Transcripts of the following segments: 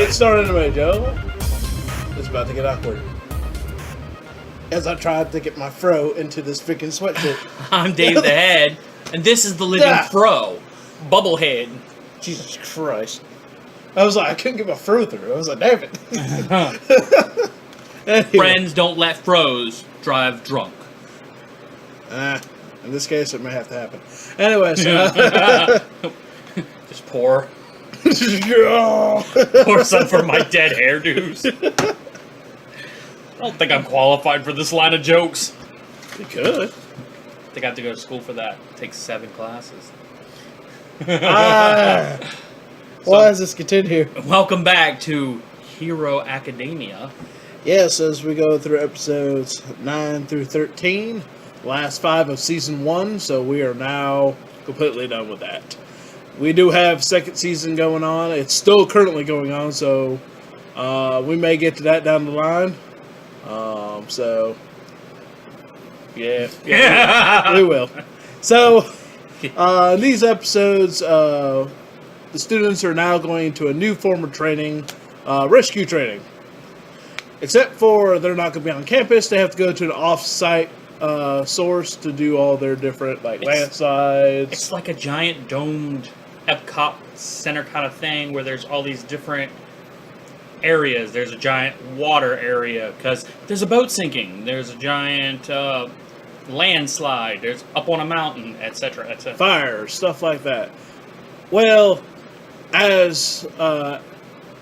Let's start anyway, Joe. It's about to get awkward. As I tried to get my fro into this freaking sweatshirt. I'm Dave the Head, and this is the Living Fro, Bubblehead. Jesus Christ. I was like, I couldn't get my fro through. I was like, damn it. Anyway. Friends don't let fros drive drunk. In this case, it may have to happen. Anyway, so... Just pour some for my dead hairdos. I don't think I'm qualified for this line of jokes. You could. I think I have to go to school for that. Take 7 classes. Why does this continue? Welcome back to Hero Academia. Yes, as we go through episodes 9 through 13, last 5 of season 1, so we are now completely done with that. We do have second season going on. It's still currently going on, so we may get to that down the line. So yeah, we will. So in these episodes, the students are now going to a new form of training, rescue training. Except for they're not going to be on campus, they have to go to an off-site source to do all their different landslides. It's like a giant domed Epcot center kind of thing where there's all these different areas. There's a giant water area because there's a boat sinking. There's a giant landslide. There's up on a mountain, etc., etc. Fires, stuff like that. Well, as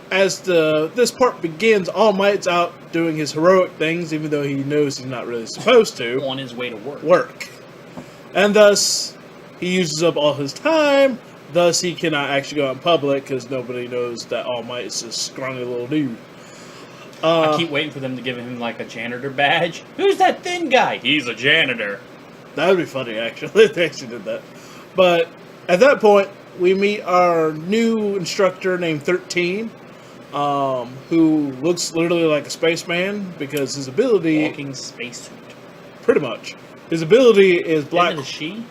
this part begins, All Might's out doing his heroic things, even though he knows he's not really supposed to. On his way to work. And thus, he uses up all his time. Thus, he cannot actually go out in public because nobody knows that All Might is this scrawny little dude. I keep waiting for them to give him like a janitor badge. Who's that thin guy? He's a janitor. That would be funny, actually, if they actually did that. But at that point, we meet our new instructor named 13, who looks literally like a spaceman because his ability... Walking spacesuit. Pretty much. His ability is black... Isn't it a she?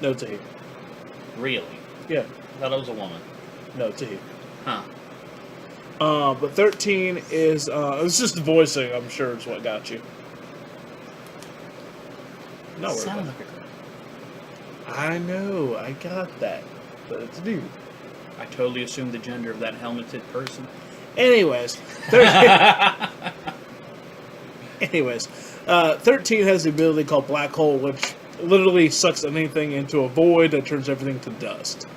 No, it's a he. Really? Yeah. I thought it was a woman. No, it's a he. Huh. But 13 is... it's just the voicing, I'm sure, is what got you. No, Sounds like a girl. I know, I got that. But it's a dude. I totally assumed the gender of that helmeted person. Anyways, 13 has the ability called Black Hole, which literally sucks anything into a void that turns everything to dust.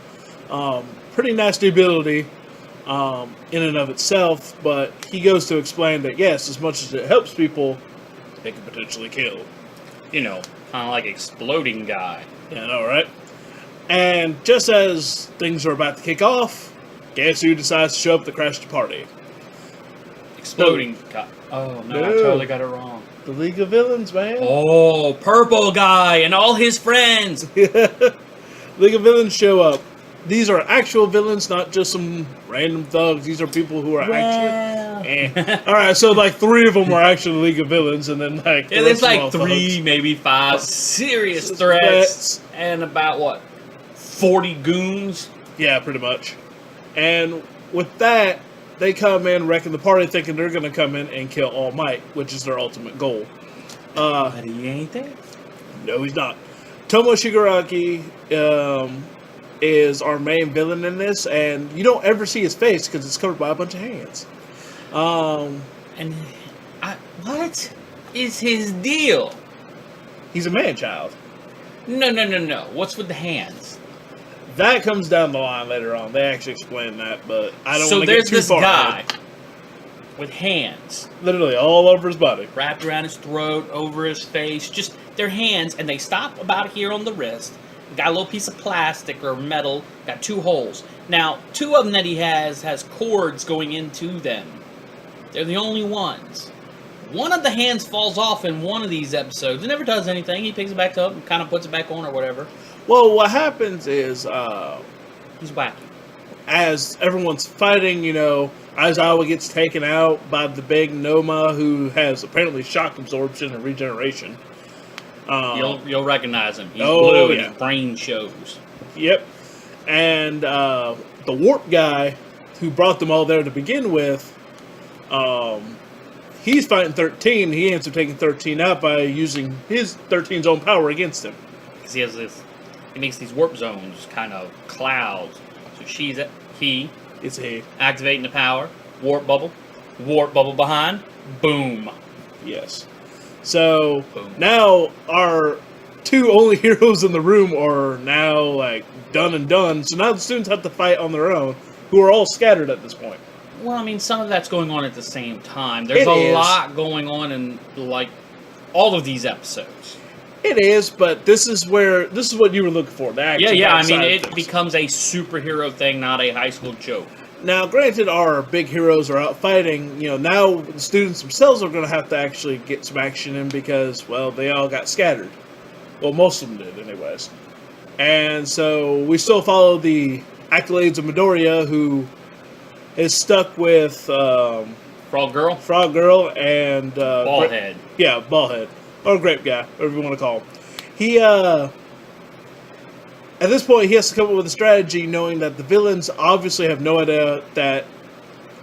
Pretty nasty ability in and of itself, but he goes to explain that yes, as much as it helps people, it can potentially kill. You know, kind of like exploding guy. Yeah, I know, right? And just as things are about to kick off, guess who decides to show up to crash the party? Exploding guy. Oh, no, I totally got it wrong. The League of Villains, man. Oh, purple guy and all his friends. League of Villains show up. These are actual villains, not just some random thugs. These are people who are actually... Alright, so like 3 of them are actually League of Villains, and then like... Yeah, there's like 3, maybe 5 serious threats. And about, what, 40 goons? Yeah, pretty much. And with that, they come in wrecking the party thinking they're going to come in and kill All Might, which is their ultimate goal. But he ain't there. No, he's not. Tomo Shigaraki is our main villain in this, and you don't ever see his face because it's covered by a bunch of hands. What is his deal? He's a man-child. No. What's with the hands? That comes down the line later on. They actually explain that, but I don't so want to get too far. So there's this guy with hands. Literally all over his body. Wrapped around his throat, over his face. Just their hands, and they stop about here on the wrist. Got a little piece of plastic or metal. Got 2 holes. Now, 2 of them that he has cords going into them. They're the only ones. One of the hands falls off in one of these episodes. It never does anything. He picks it back up and kind of puts it back on or whatever. Well, what happens is... he's wacky. As everyone's fighting, you know, Aizawa gets taken out by the big Noma, who has apparently shock absorption and regeneration. You'll recognize him. He's blue and his brain shows. Yep. And the warp guy who brought them all there to begin with, he's fighting 13. He ends up taking 13 out by using his 13's own power against him. Because he makes these warp zones, kind of clouds. So he It's a activating the power, warp bubble behind, boom. yes. So Boom. now our two only heroes in the room are now like done and done. So now the students have to fight on their own, who are all scattered at this point. Well, I mean, some of that's going on at the same time. There's It a is. lot going on in like all of these episodes. It is, but this is what you were looking for. The action. Yeah. I side mean, of it things. becomes a superhero thing, not a high school joke. Now, granted, our big heroes are out fighting. Now the students themselves are going to have to actually get some action in because, well, they all got scattered. Well, most of them did, anyways. And so we still follow the accolades of Midoriya, who is stuck with Frog Girl, Frog Girl and Ballhead. Ballhead, or Grape Guy, whatever you want to call him. He at this point, he has to come up with a strategy, knowing that the villains obviously have no idea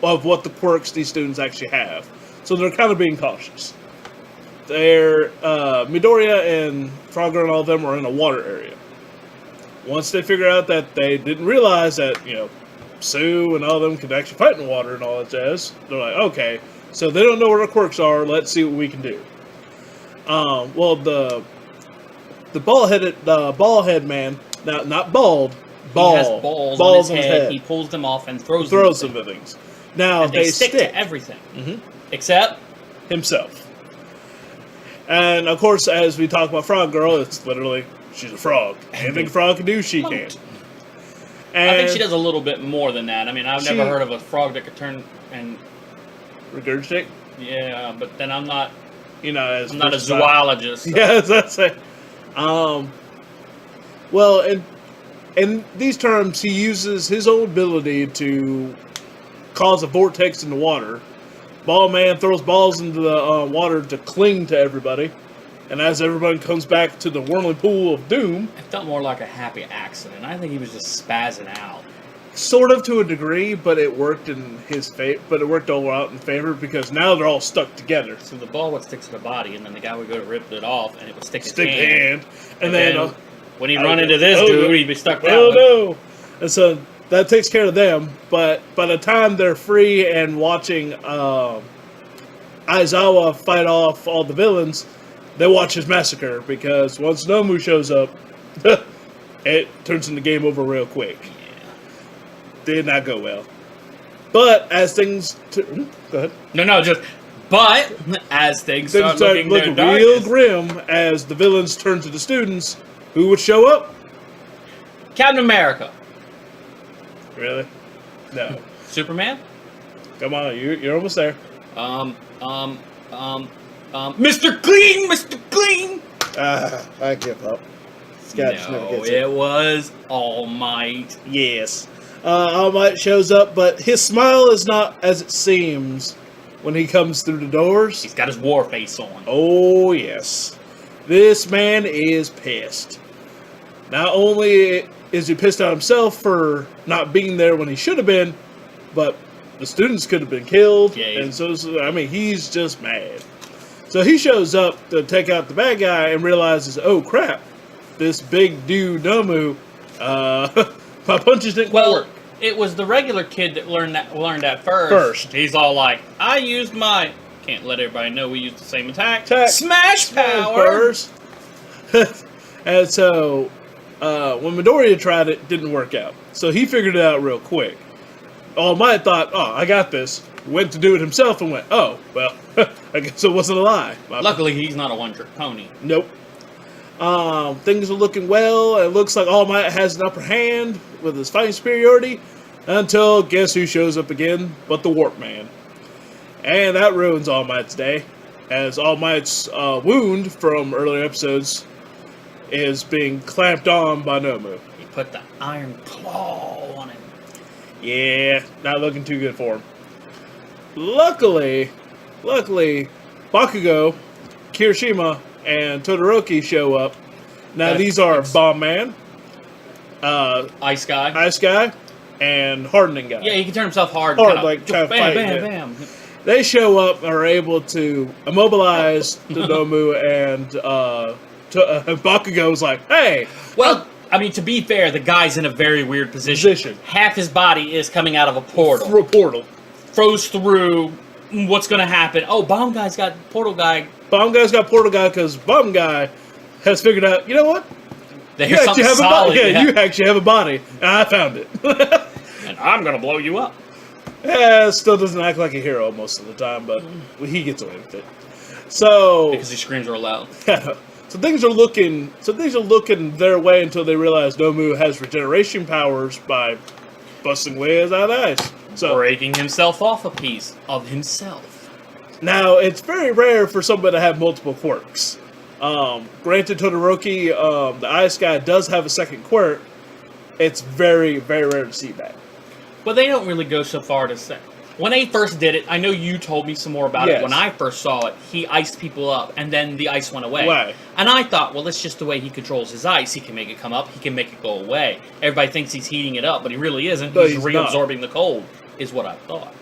of what the quirks these students actually have. So they're kind of being cautious. Midoriya and Frogger and all of them are in a water area. Once they figure out that they didn't realize that, Sue and all of them could actually fight in the water and all that jazz, they're like, okay, so they don't know where the quirks are, let's see what we can do. Well, the ball-head man, not bald, ball. He has balls on his head. head. He pulls them off and throws them them. at things. Now And they stick to everything. Mhm. Except himself. And of course, as we talk about Frog Girl, it's literally she's a frog. Anything a frog can do, she can. And I think she does a little bit more than that. I mean, I've She- never heard of a frog that could turn and regurgitate. yeah, but then I'm not As I'm not a versatile. zoologist. So. Yes, that's it. Well, in these terms, he uses his own ability to cause a vortex in the water. Ball Man throws balls into the water to cling to everybody, and as everybody comes back to the whirling pool of doom, It felt more like a happy accident. I think he was just spazzing out. sort of to a degree, but it worked in his favor. But it worked all out in favor because now they're all stuck together. So the ball would stick to the body, and then the guy would go to rip it off, and it would stick his Stick hand. hand, and then when he'd oh, run into this oh, dude, no. he'd be stuck that oh way. no! And so that takes care of them. But by the time they're free and watching Aizawa fight off all the villains, they watch his massacre because once Nomu shows up, it turns into game over real quick. Did not go well. But as things go ahead. No, just but as things Things start start looking looking their real darkest, grim as the villains turn to the students, who would show up. Captain America, Really? No. Superman, Come on, you're almost there. Mr. Clean. I give up. No, it was All Might. Yes. All Might shows up, but his smile is not as it seems when he comes through the doors. He's got his war face on. Oh, yes. This man is pissed. Not only is he pissed at himself for not being there when he should have been, but the students could have been killed. Yeah, And he's just mad. So he shows up to take out the bad guy and realizes, oh crap, this big dude Nomu, my punches didn't quite Well, work. it was the regular kid that learned that first. He's all like, "I used my can't let everybody know we used the same attack. Smash power." First. And so when Midoriya tried it, didn't work out. So he figured it out real quick. All Might thought, oh, I got this. Went to do it himself and went, oh, well, I guess it wasn't a lie. Luckily, he's not a one-trick pony. Nope. Things are looking well. It looks like All Might has an upper hand with his fighting superiority until guess who shows up again but the Warp Man. And that ruins All Might's day, as All Might's wound from earlier episodes is being clamped on by Nomu. He put the iron claw on him. Yeah, not looking too good for him. Luckily, Bakugo, Kirishima, and Todoroki show up. Now these are Bomb Man, Ice guy. Ice Guy, and Hardening guy. Yeah, he can turn himself hard. Hard, like, kind of bam, fight, bam, yeah. bam. They show up and are able to immobilize the Nomu, and Bakugo's like, hey! Well, I mean, to be fair, the guy's in a very weird position. Half his body is coming out of a portal. Through a portal. Froze through. What's going to happen? Oh, Bomb Guy's got Portal Guy. Bomb Guy's got Portal Guy because Bomb Guy has figured out, you know what? There's You actually something have solid. a body. Yeah, you actually have a body. And I found it. And I'm going to blow you up. Yeah, still doesn't act like a hero most of the time, but he gets away with it. So Because he screams real loud. so things are looking their way until they realize Nomu has regeneration powers by busting ways out of the ice. So Breaking himself off a piece of himself. now it's very rare for somebody to have multiple quirks. Granted, Todoroki, the ice guy, does have a second quirk. It's very, very rare to see that. But they don't really go so far to say. When they first did it, I know you told me some more about it. Yes. When I first saw it, he iced people up, and then the ice went away. Right. And I thought, well, that's just the way he controls his ice. He can make it come up, he can make it go away. Everybody thinks he's heating it up, but he really isn't. No, he's he's reabsorbing the cold, is what I thought.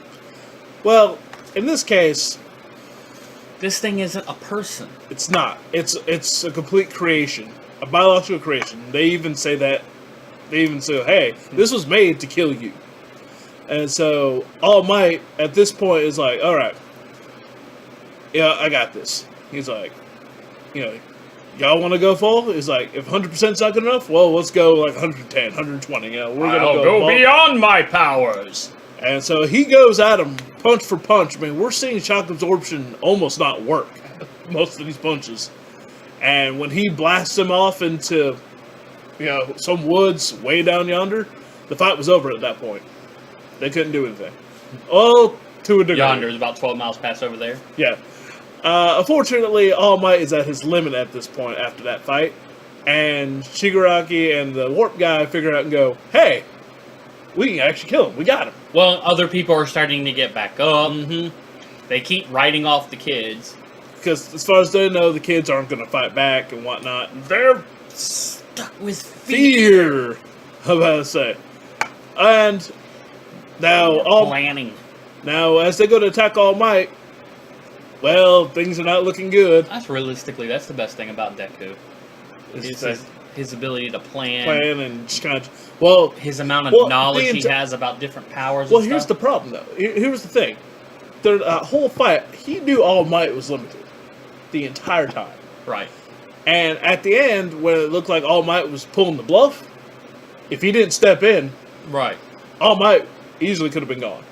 Well, in this case, This thing isn't a person. it's not. It's a complete creation, a biological creation. They even say that. They even say, "Hey, this was made to kill you." And so All Might at this point is like, "All right, yeah, I got this." He's like, y'all want to go full? He's like, if 100% is not good enough, well, let's go like 110, 120. We're gonna I'll go full. beyond my powers. And so he goes at him punch for punch. I mean, we're seeing shock absorption almost not work most of these punches. And when he blasts him off into, some woods way down yonder, the fight was over at that point. They couldn't do anything. Oh, to a degree. Yonder is about 12 miles past over there. Yeah. Unfortunately, All Might is at his limit at this point after that fight. And Shigaraki and the Warp guy figure out and go, hey, we can actually kill him. We got him. Well, other people are starting to get back up. Mm-hmm. They keep writing off the kids. Because as far as they know, the kids aren't going to fight back and whatnot. They're stuck with fear. Fear, I'm about to say. And now, Planning. now as they go to attack All Might, well, things are not looking good. That's the best thing about Deku. Is his ability to plan. And just kind of, His amount of knowledge he has about different powers. Well, and here's the stuff. problem, though. Here's the thing. The whole fight, he knew All Might was limited the entire time. Right. And at the end, when it looked like All Might was pulling the bluff, if he didn't step in, Right. All Might easily could have been gone.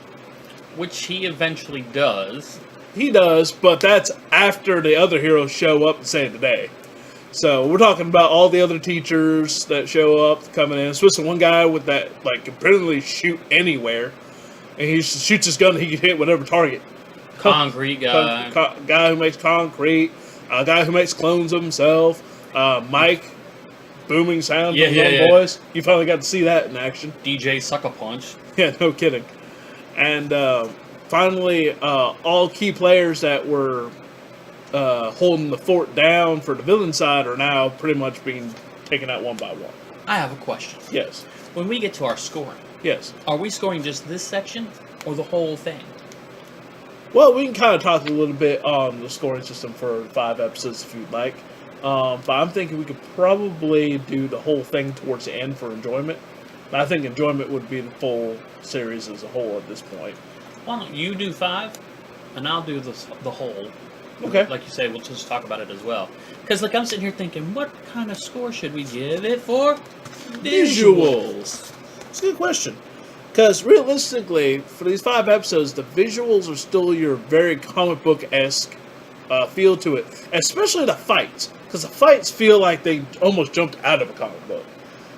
Which he eventually does. He does, but that's after the other heroes show up and save the day. So we're talking about all the other teachers that show up coming in. Especially one guy with that, like, can apparently shoot anywhere. And he shoots his gun and he can hit whatever target. Concrete guy. Guy who makes concrete. A guy who makes clones of himself. Mike, booming sound from his voice. You finally got to see that in action. DJ Sucker Punch. Yeah, no kidding. And finally, all key players that were holding the fort down for the villain side are now pretty much being taken out one by one. I have a question. Yes. When we get to our scoring, Yes. are we scoring just this section or the whole thing? Well, we can kind of talk a little bit on the scoring system for 5 episodes if you'd like. But I'm thinking we could probably do the whole thing towards the end for enjoyment. And I think enjoyment would be the full series as a whole at this point. Why don't you do 5, and I'll do the whole. Okay. Like you say, we'll just talk about it as well. Because, like, I'm sitting here thinking, what kind of score should we give it for? Visuals. It's a good question. Because realistically, for these 5 episodes, the visuals are still your very comic book-esque feel to it. Especially the fights. Because the fights feel like they almost jumped out of a comic book.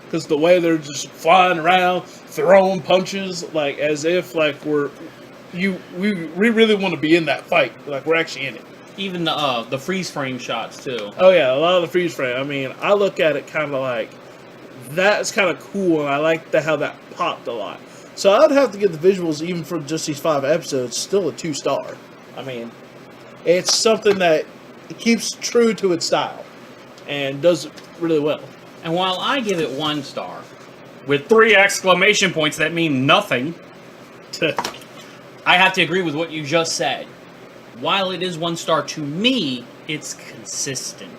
Because the way they're just flying around, throwing punches, like as if like we really want to be in that fight. Like we're actually in it. Even the freeze frame shots, too. Oh yeah, a lot of the freeze frame. I mean, I look at it kind of like, that's kind of cool, and I like how that popped a lot. So I'd have to give the visuals, even for just these 5 episodes, still a 2-star. I mean, it's something that keeps true to its style and does it really well. And while I give it 1 star, with 3 exclamation points that mean nothing. I have to agree with what you just said. While it is 1 star to me, it's consistent.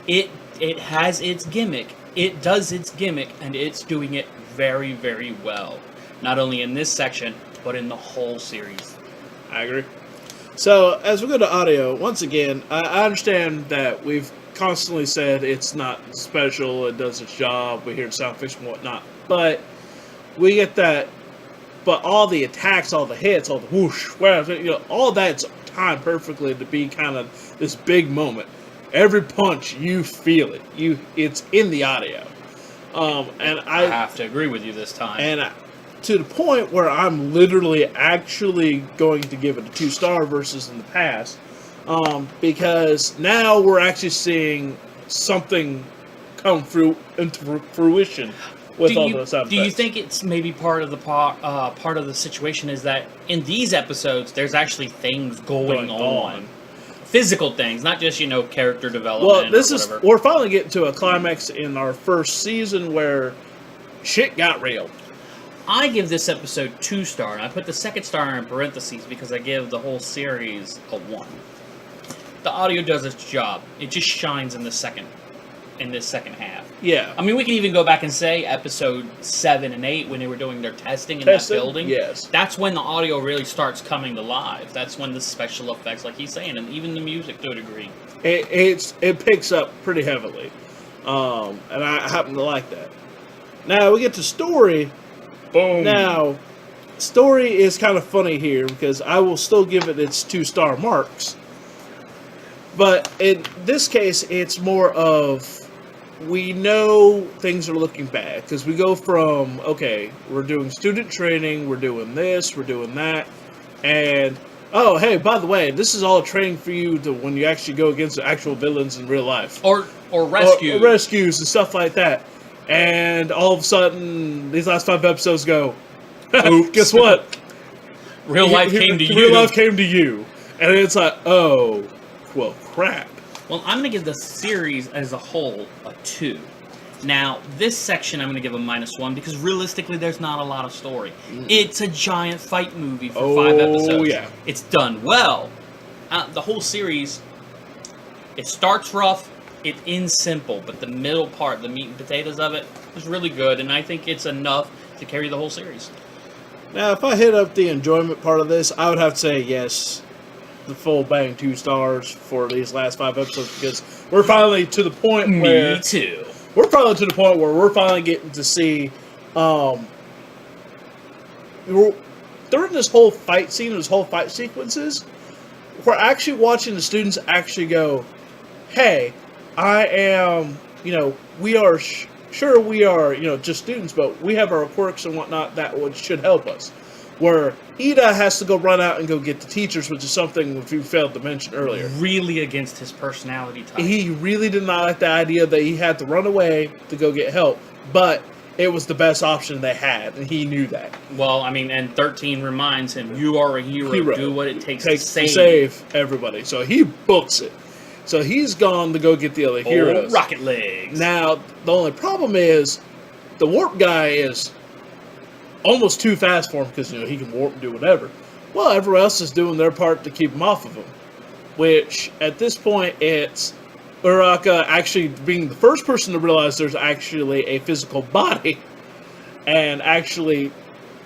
It has its gimmick. It does its gimmick, and it's doing it very, very well. Not only in this section, but in the whole series. I agree. So, as we go to audio, once again, I understand that we've constantly said it's not special, it does its job, we hear sound effects and whatnot, but we get that, but all the attacks, all the hits, all the whoosh, all that's timed perfectly to be kind of this big moment. Every punch, you feel it. It's in the audio. And I have to agree with you this time. And to the point where I'm literally actually going to give it a 2-star versus in the past. Because now we're actually seeing something come into fruition with all those sound effects. Do you think it's maybe part of the situation is that in these episodes there's actually things going on? Physical things, not just, character development. Well, we're finally getting to a climax in our first season where shit got real. I give this episode 2-star, and I put the 2nd star in parentheses because I give the whole series a 1. The audio does its job. It just shines in this second half. Yeah. I mean, we can even go back and say episode 7 and 8 when they were doing their testing in that building. Yes. That's when the audio really starts coming to life. That's when the special effects, like he's saying, and even the music to a degree. It picks up pretty heavily. And I happen to like that. Now we get to story. Boom. Now, story is kind of funny here because I will still give it its 2-star marks. But in this case, it's more of we know things are looking bad because we go from, okay, we're doing student training, we're doing this, we're doing that, and oh, hey, by the way, this is all training for you to when you actually go against the actual villains in real life. Or rescue. Or rescues and stuff like that. And all of a sudden, these last 5 episodes go, guess what? Real life came to you. Real life came to you. And it's like, oh, well, crap. Well, I'm going to give the series as a whole a 2. Now, this section I'm going to give a -1 because realistically there's not a lot of story. It's a giant fight movie for 5 episodes. Oh, yeah. It's done well. The whole series, it starts rough, it ends simple, but the middle part, the meat and potatoes of it, is really good, and I think it's enough to carry the whole series. Now, if I hit up the enjoyment part of this, I would have to say yes, the full bang 2 stars for these last 5 episodes because we're finally to the point where... Me too. We're finally to the point where we're finally getting to see, during this whole fight scene, this whole fight sequences, we're actually watching the students actually go, hey, I am, we are, sure we are, just students, but we have our quirks and whatnot that should help us. Where Ida has to go run out and go get the teachers, which is something which we failed to mention earlier. Really against his personality type. He really did not like the idea that he had to run away to go get help, but it was the best option they had, and he knew that. Well, I mean, and 13 reminds him, you are a hero. Do what it takes to save everybody. So he books it. So he's gone to go get the other heroes. Rocket legs. Now, the only problem is, the warp guy is almost too fast for him because, he can warp and do whatever. Well, everyone else is doing their part to keep him off of him. Which, at this point, it's Uraka actually being the first person to realize there's actually a physical body and actually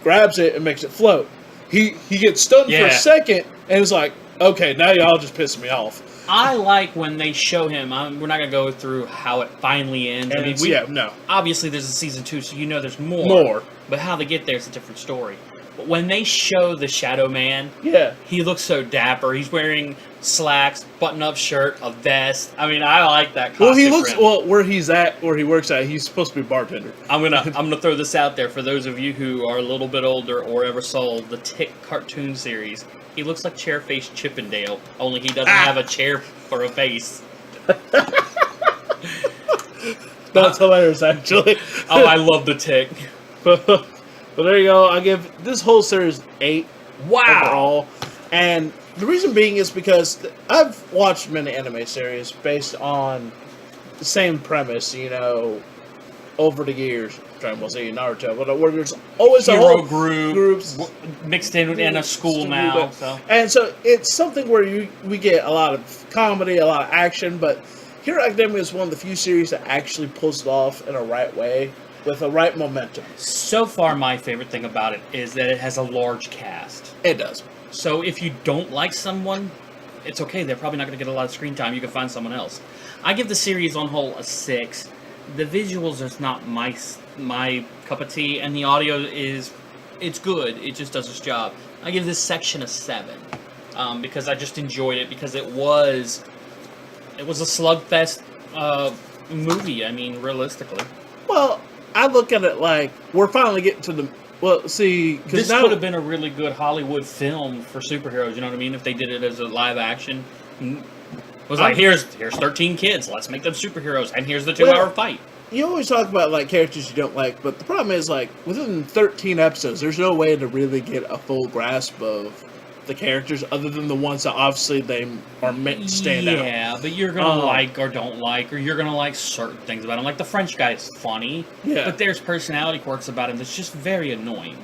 grabs it and makes it float. He gets stunned for a second and is like, okay, now y'all just pissed me off. I like when they show him. We're not going to go through how it finally ends. And I mean, no. Obviously, there's a season 2, so there's more. But how they get there is a different story. But when they show the Shadow Man, he looks so dapper. He's wearing slacks, button-up shirt, a vest. I mean, I like that costume. Well, he looks where he works at. He's supposed to be a bartender. I'm gonna throw this out there for those of you who are a little bit older or ever saw the Tick cartoon series. He looks like Chairface Chippendale, only he doesn't have a chair for a face. That's hilarious, actually. Oh, I love the Tick. But there you go. I give this whole series 8 overall. And the reason being is because I've watched many anime series based on the same premise, over the years. Dragon Ball Z, Naruto, but where there's always a Hero whole groups mixed in a school now. So and so it's something where we get a lot of comedy, a lot of action, but Hero Academia is one of the few series that actually pulls it off in a right way with the right momentum. so far, my favorite thing about it is that it has a large cast. It does. So if you don't like someone, it's okay. They're probably not going to get a lot of screen time. You can find someone else. I give the series on whole a 6. The visuals is not my cup of tea, and the audio it's good. It just does its job. I give this section a 7 because I just enjoyed it because it was a slugfest movie. I mean, realistically, Well, I look at it like we're finally getting to the. Well, see, because this now could have been a really good Hollywood film for superheroes. You know what I mean? If they did it as a live action. It was like, here's 13 kids, let's make them superheroes, and here's the 2-hour fight. you always talk about like characters you don't like, but the problem is like within 13 episodes, there's no way to really get a full grasp of the characters other than the ones that obviously they are meant to stand out. Yeah, but you're gonna like or don't like, or you're gonna like certain things about him. Like the French guy is funny, but there's personality quirks about him that's just very annoying.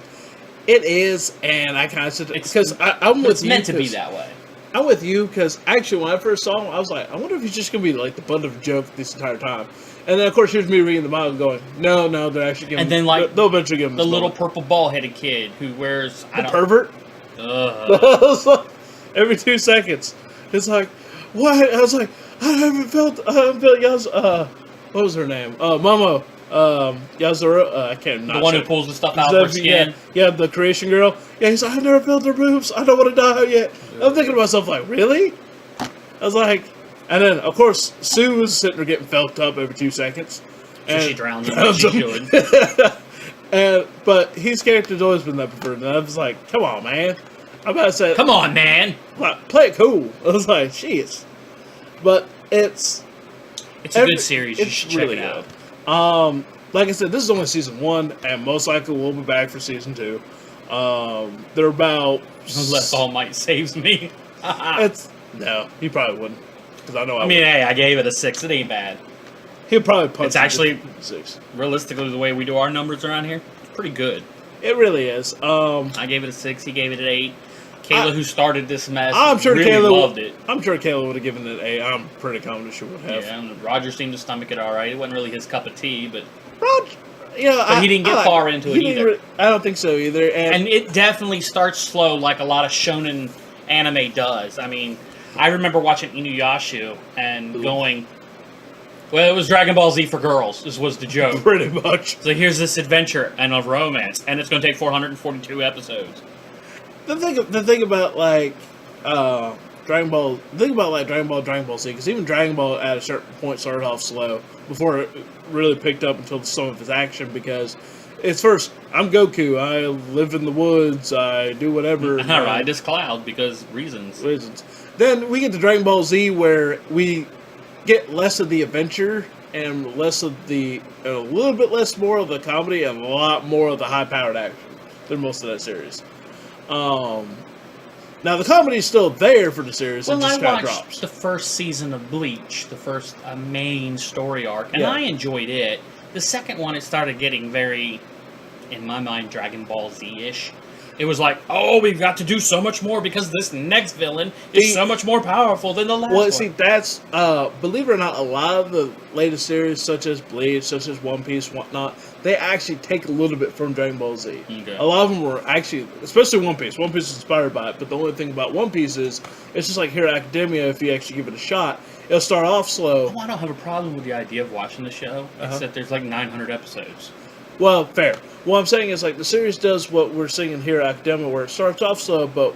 It is, and I kind of said because I'm with it's you. It's meant to be that way. I'm with you because actually when I first saw him, I was like, I wonder if he's just gonna be like the butt of a joke this entire time. And then of course here's me reading the manga going, no, they're actually giving. And then like they'll eventually give him the little purple ball-headed kid who wears the pervert. Every 2 seconds, it's like, what? I was like, I haven't felt what was her name? Momo. Yazura, I can't. The one who pulls the stuff out of her skin. Yeah, the creation girl. Yeah, he's like, I've never felt her boobs. I don't want to die yet. I'm thinking to myself, like, really? I was like, and then of course Sue was sitting there getting felt up every 2 seconds. So she drowns him like she should. But his character's always been that preferred, and I was like, come on, man. I'm about to say, come on, man. Like, play it cool. I was like, jeez. But it's a good series. You should check it out. Like I said, this is only season 1, and most likely we'll be back for season 2. They're about unless All Might saves me. No, he probably wouldn't, because I know. Hey, I gave it a 6. It ain't bad. He'll probably punch. It's actually 6. Realistically, the way we do our numbers around here, it's pretty good. It really is. I gave it a 6. He gave it an 8. Kayla, who started this mess, I'm sure really Kayla loved it. I'm sure Kayla would have given it an 8. I'm pretty confident she would have. Yeah, and Roger seemed to stomach it all right. It wasn't really his cup of tea, but Roger, but he didn't get far into it either. I don't think so either. And it definitely starts slow, like a lot of shonen anime does. I mean, I remember watching Inuyasha and going, well, it was Dragon Ball Z for girls. This was the joke. Pretty much. So here's this adventure and a romance, and it's going to take 442 episodes. The thing about like Dragon Ball, Dragon Ball Z, because even Dragon Ball at a certain point started off slow before it really picked up until some of its action. Because it's first, I'm Goku, I live in the woods, I do whatever. I ride this cloud because reasons. Then we get to Dragon Ball Z where we get less of the adventure and less of a little bit less more of the comedy and a lot more of the high-powered action than most of that series. Now the comedy is still there for the series. Well, it just I kind of watched drops. the first season of Bleach, the first main story arc, and Yeah. I enjoyed it. The second one, it started getting very, in my mind, Dragon Ball Z-ish. It was like, oh, we've got to do so much more because this next villain is so much more powerful than the last one. Well, see, that's believe it or not, a lot of the latest series, such as Bleach, such as One Piece, whatnot, they actually take a little bit from Dragon Ball Z. Okay. A lot of them were actually, especially One Piece. One Piece is inspired by it, but the only thing about One Piece is it's just like Hero Academia. If you actually give it a shot, it'll start off slow. Oh, I don't have a problem with the idea of watching the show, except there's like 900 episodes. Well, fair. What I'm saying is, like, the series does what we're seeing in Hero Academia, where it starts off slow, but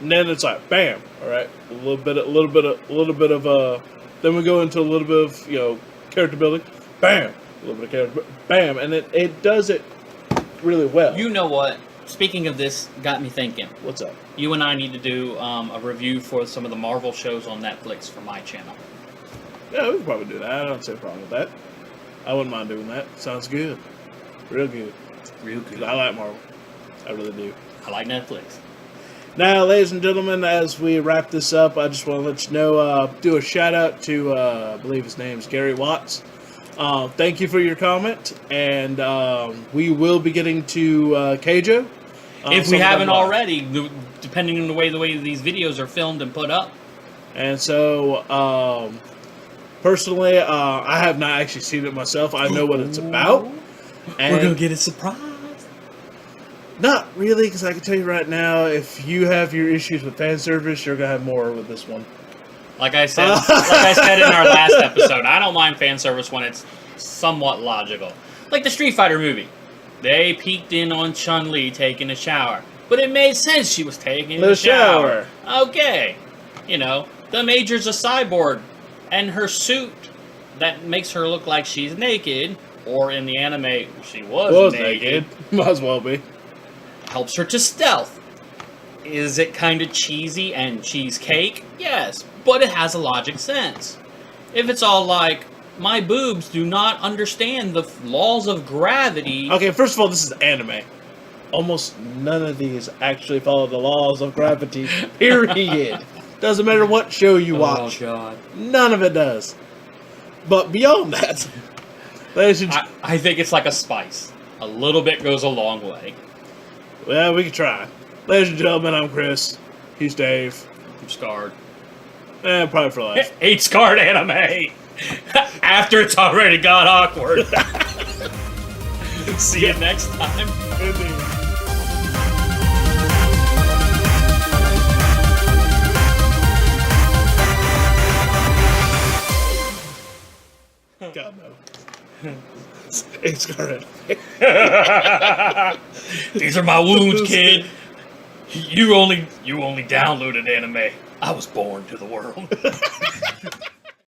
then it's like, bam, all right, a little bit of then we go into a little bit of, character building, bam, a little bit of character, bam, and it does it really well. You know what? Speaking of this, got me thinking. What's up? You and I need to do a review for some of the Marvel shows on Netflix for my channel. Yeah, we could probably do that. I don't see a problem with that. I wouldn't mind doing that. Sounds good. Real good. Real good. I like Marvel. I really do. I like Netflix. Now, ladies and gentlemen, as we wrap this up, I just want to let you know, do a shout out to, I believe his name's Gary Watts. Thank you for your comment, and we will be getting to Keijo. If we sometime haven't live. already, depending on the way these videos are filmed and put up. And so, personally, I have not actually seen it myself. I know what it's about. And We're gonna get a surprise. not really, because I can tell you right now, if you have your issues with fan service, you're gonna have more with this one. Like I said in our last episode, I don't mind fan service when it's somewhat logical. Like the Street Fighter movie. They peeked in on Chun-Li taking a shower. But it made sense she was taking The a shower. shower. Okay. You know, the Major's a cyborg. And her suit that makes her look like she's naked, or in the anime, she was naked, Might as well be. helps her to stealth. Is it kind of cheesy and cheesecake? Yes, but it has a logic sense. If it's all like, my boobs do not understand the laws of gravity. Okay, first of all, this is anime. Almost none of these actually follow the laws of gravity. Period. Doesn't matter what show you watch. Oh, God. None of it does. But beyond that, ladies and I think it's like a spice. A little bit goes a long way. well, we can try. Ladies and gentlemen, I'm Chris. He's Dave. I'm scarred. Probably for life. Hate scarred anime. After it's already got awkward. See you next time. Indeed. God no. It's Scarlet. These are my wounds, kid. You only downloaded anime. I was born to the world.